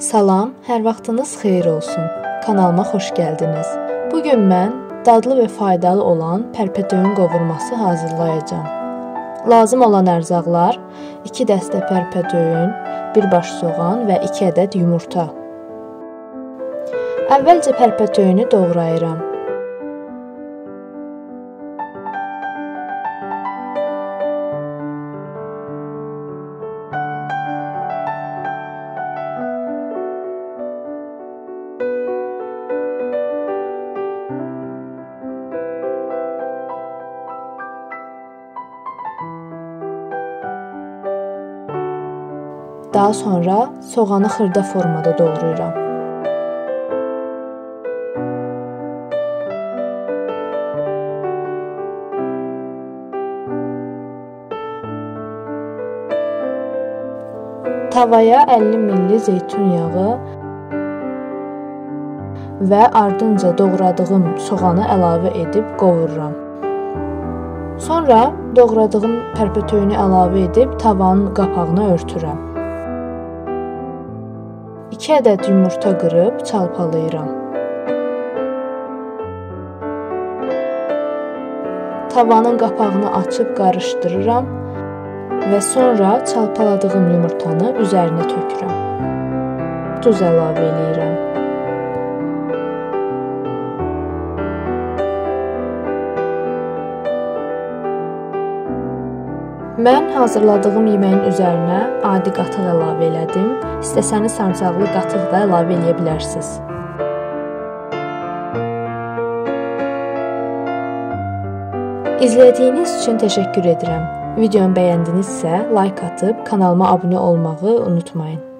Salam, hər vaxtınız xeyir olsun. Kanalıma xoş gəldiniz. Bugün mən dadlı və faydalı olan pərpətöyün qovurması hazırlayacağam. Lazım olan ərzaqlar: 2 dəstə pərpətöyün, 1 baş soğan və 2 ədəd yumurta. Əvvəlcə pərpətöyünü doğrayıram. Daha sonra soğanı xırda formada doğrayıram. Tavaya 50 ml zeytun yağı və ardınca doğradığım soğanı əlavə edib qovururam. Sonra doğradığım pərpətöyünü əlavə edib tavanın qapağını örtürəm. 2 ədəd yumurta qırıb çalpalayıram. Tavanın qapağını açıb qarışdırıram və sonra çalpaladığım yumurtanı üzərinə tökürəm. Duz əlavə edirəm. Mən hazırladığım yeməyin üzərinə adi qatıq əlavə elədim. İstəsəniz sarımsaqlı qatıq da əlavə edə bilərsiniz. İzlədiyiniz üçün təşəkkür edirəm. Videomu bəyəndinizsə, like atıb kanalıma abunə olmağı unutmayın.